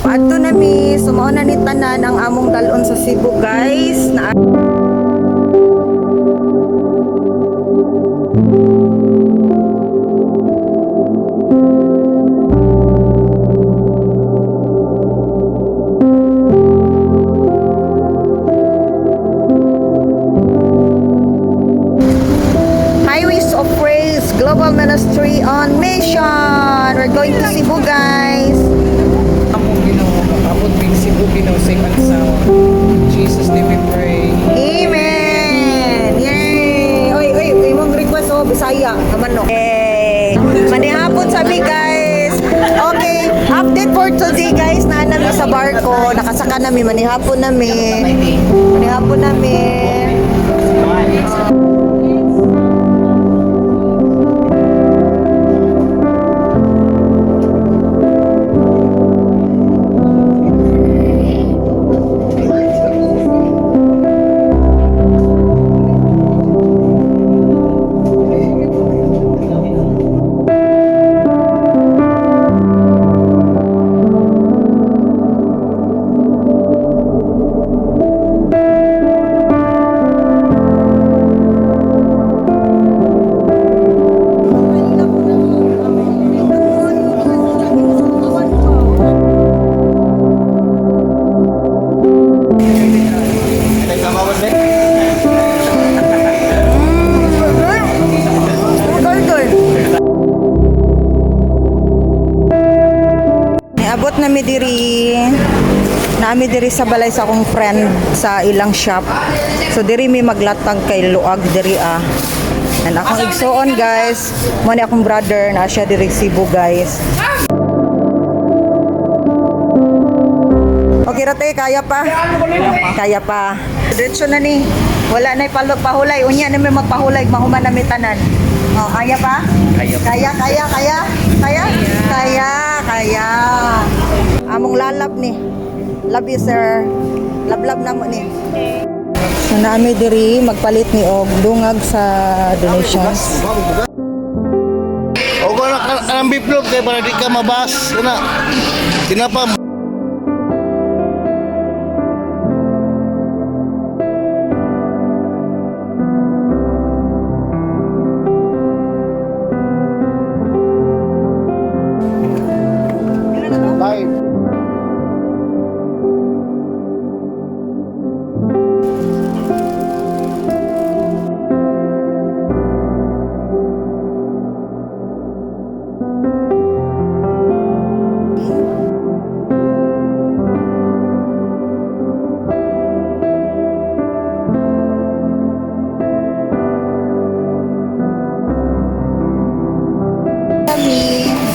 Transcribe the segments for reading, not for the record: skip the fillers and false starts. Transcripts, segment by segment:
Adto na mi, sumao na ni tanan ang among dalon sa Cebu, guys. Highways of Praise Global Ministry on mission. We're going to Cebu, guys. Among Ginoo, abot big Cebu Ginoo, safe and sound. In Jesus name we pray. Amen! Yay! Oy, imong request Bisaya, naman no. Yay! Manihapon sabi, guys. Okay, update for today, guys. Naan nami sa barko, nakasaka nami, manihapon nami. Manihapon nami. Abot na mi diri. Naami diri sa balay sa akong friend sa ilang shop. So diri mi maglatag kay luag diri And akong igsuon, guys. Mo ni akong brother na siya diri Cebu, guys. Okay rate, kaya pa? Kaya pa. Diretso na ni. Wala na pahulay. Unya na may magpahulay, mahuman na may tanan. Oh, kaya pa? Kaya. Kaya. Among lalab ni. Love you, sir. Love na mo ni. So, naami diri magpalit ni og dungag sa donations. O kung ang biplog kay para di ka mabas. Una, tinapa. Live.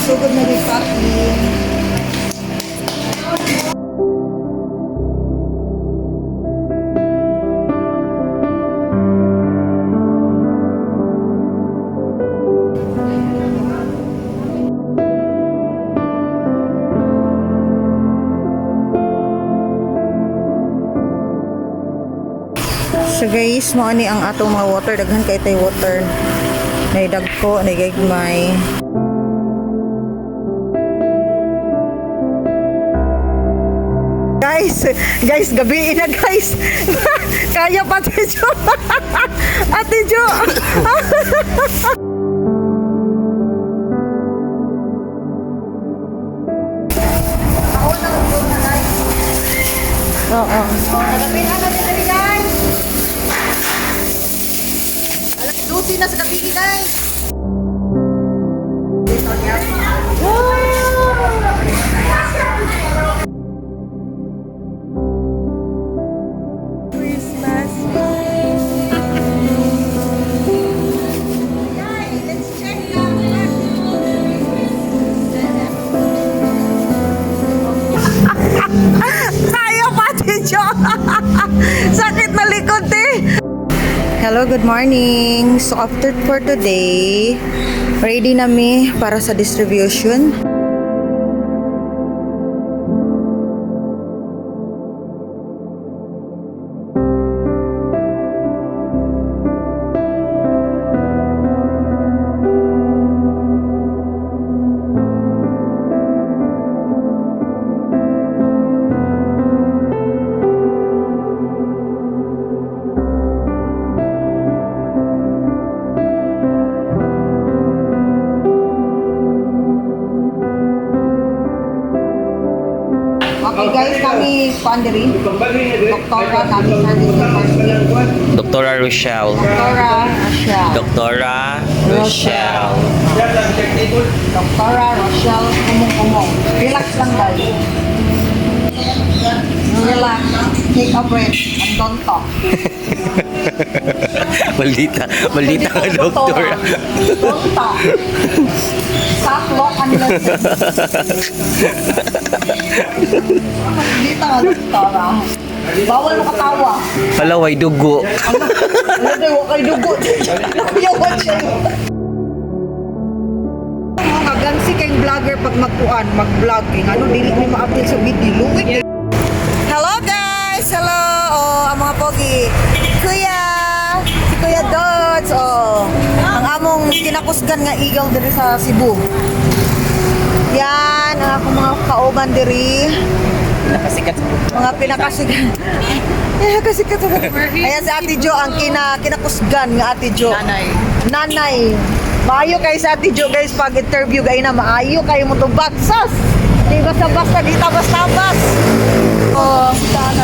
Sugod na rin packing. So guys, mo ani ang atong mga water, daghan kay tay water. Nay dagko, nay gagmay. Guys, gabi na, guys. Kaya pa, Ate Jo. Ate Jo. Oo. Gabi na dito, guys. Alas 12 na sa gabi, guys. Sakit na likod eh. Hello, good morning. So after for today, ready na mi para sa distribution. Okay guys, kami Panderi. Doktora kami sa University. Doktora Rochelle. Doktora Rochelle. Doktora Rochelle. Doktora Rochelle kumong-kumong. Relax lang guys. Relax. Take a breath and don't talk. Maldita ka, doktora. Don't talk. Stop, lock, and listen. Maldita ka, doktora. Bawal makatawa. Palaway dugo. Ano tayo, huwag kayo dugo. Nakuyawan siya. Mga gansi kayong vlogger pag magkuan, mag-vlogging. Ano, dili mo ma-upload sa video. Luwit. Hello guys! Hello! Oh, ang mga pogi. Kuya! Si Kuya Dods. Oh, ang among kinakusgan nga eagle diri sa Cebu. Yan, ang akong mga kauban diri. Mga pinakasikat. Pinakasikat sa ayan si Ate Jo ang kinakusgan nga Ate Jo. Nanay. Maayo kay sa Ate Jo guys pag interview gay na maayo kayo mo to batsas. Di basta-basta di tabas-tabas. Oh,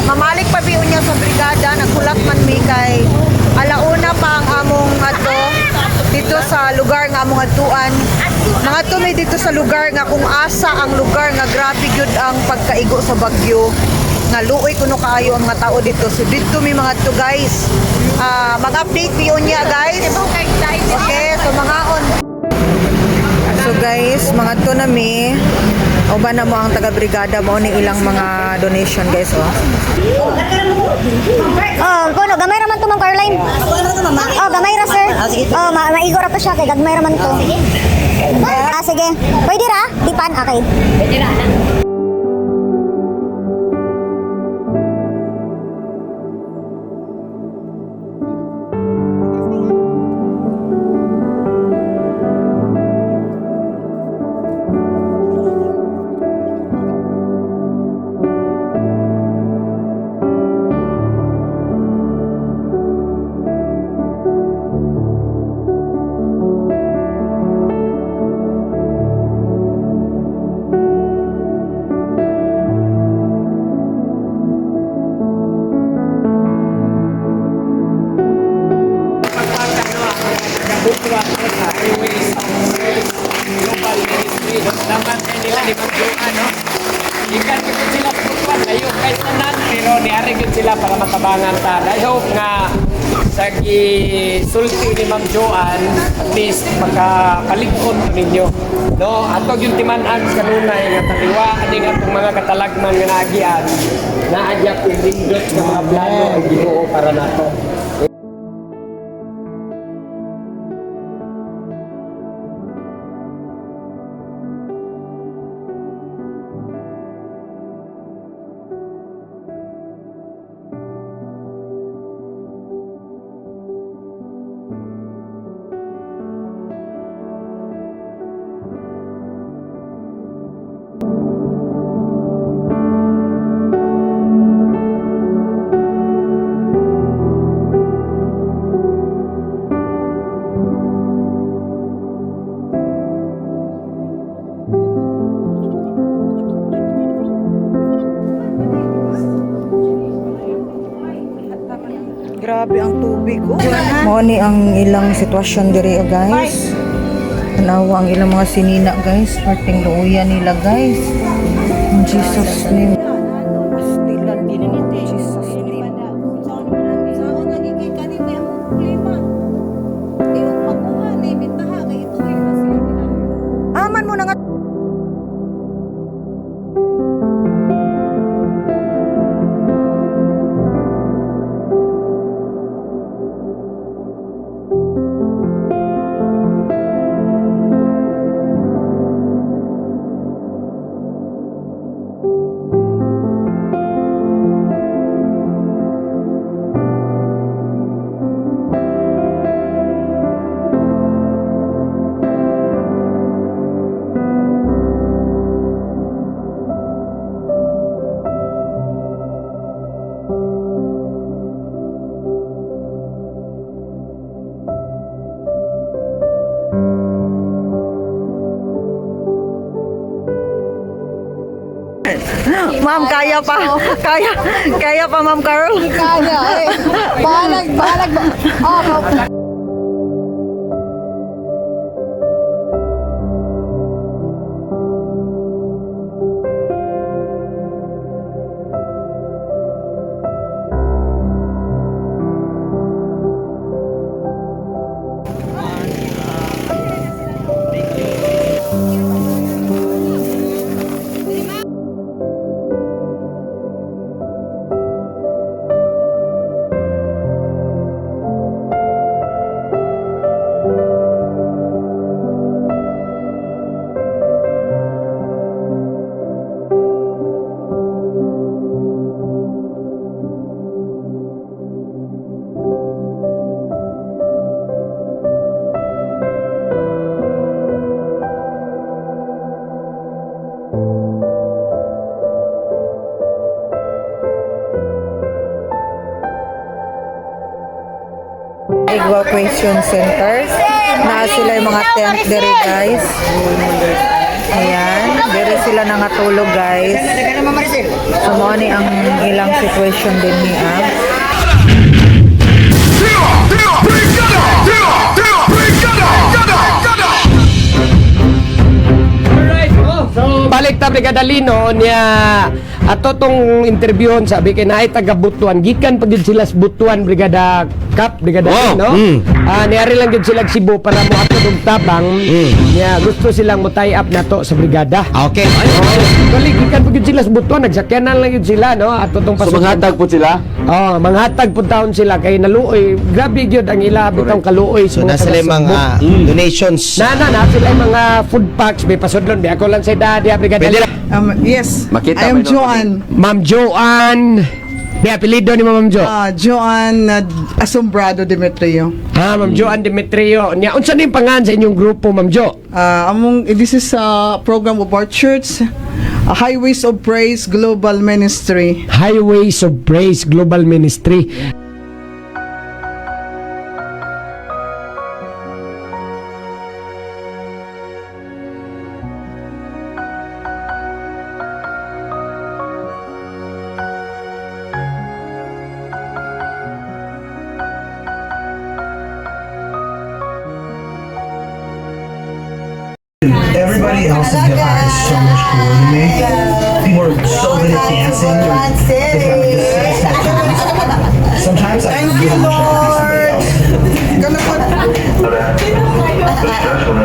mamalik pa biyon niya sa brigada nagkulat man mi kay alauna pa ang among ato dito sa lugar nga among atuan. Mga to may dito sa lugar nga kung asa ang lugar nga grabe gyud ang pagkaigo sa bagyo. Nga luoy kuno kaayo ang mga tao dito. So dito mi mga to guys. Mag-update biyon niya guys. Okay, so mga on. So guys, mga to na mi. Uban na mo ang taga-brigada mo ni ilang mga donation guys oh. Oh, kuno gamay ra man to Ma'am Caroline. Oh, gamay ra sir. Oh, maigo ra to siya kay gagmay ra man to. Sige. Pwede ra? Tipan okay. Pwede ra. Global Ministry, dapat nila di magjuan, no? Ikan ko sila pagkuhan, layo kahit tanan, pero niari ko sila para matabangan ta. I hope nga sa sulti ni Ma'am Joanne, at least makapaligkod ninyo. No, ato yung timanan kanunay nga taliwa aning atong mga katalagman nga naagian na adya pinindot ng mga plano ang Ginoo para nato. Grabe ang tubig oh. Mao ni ang ilang sitwasyon diri guys. Tanawa ang ilang mga sinina guys. Perting luuyan nila guys. In Jesus name. Pastilan din in Jesus name. Aman mo na nga. Ma'am, kaya pa. Kaya pa, Ma'am Carl. Kaya eh. Balag. Oh, Evacuation center. Na sila yung mga tent dere, guys. Ayan, dere sila nangatulog, guys. So, mo ni ang ilang situation din ni Ab. Alright, so balik ta Brigada Lino niya ato tong interviewon sabi kay naay taga Butuan gikan pag gid sila sa Butuan Brigada Cup Brigada Lino. Niari lang gid sila Cebu para mo ato og tabang. Niya gusto silang mo tie up nato sa brigada. Okay. Balik gikan pag gid sila sa Butuan nagsakyanan lang gid sila no ato tong So pasukan. manghatag po sila? Oh, manghatag pud taon sila kay naluoy. Grabe gyud ang ila bitong kaluoy So mga nasa taga limang Cebu. donations. Na sila yung mga food packs may pasudlon di ako lang sa daddy Brigada Pwede Lino. lang. Yes, Makita I am mo yun, Joanne. Ma'am Joanne. May apelido ni Ma'am Jo. Joanne Asombrado Demetrio. Ma'am Joanne Demetrio. Nya unsa ni pangan sa inyong grupo, Ma'am Jo? This is a program of our church, Highways of Praise Global Ministry. Highways of Praise Global Ministry. Everybody else's hip hop is so much cooler than me. People are so good at dancing. They've got this tattoos. Sometimes I really wish I could be somebody else. The stressful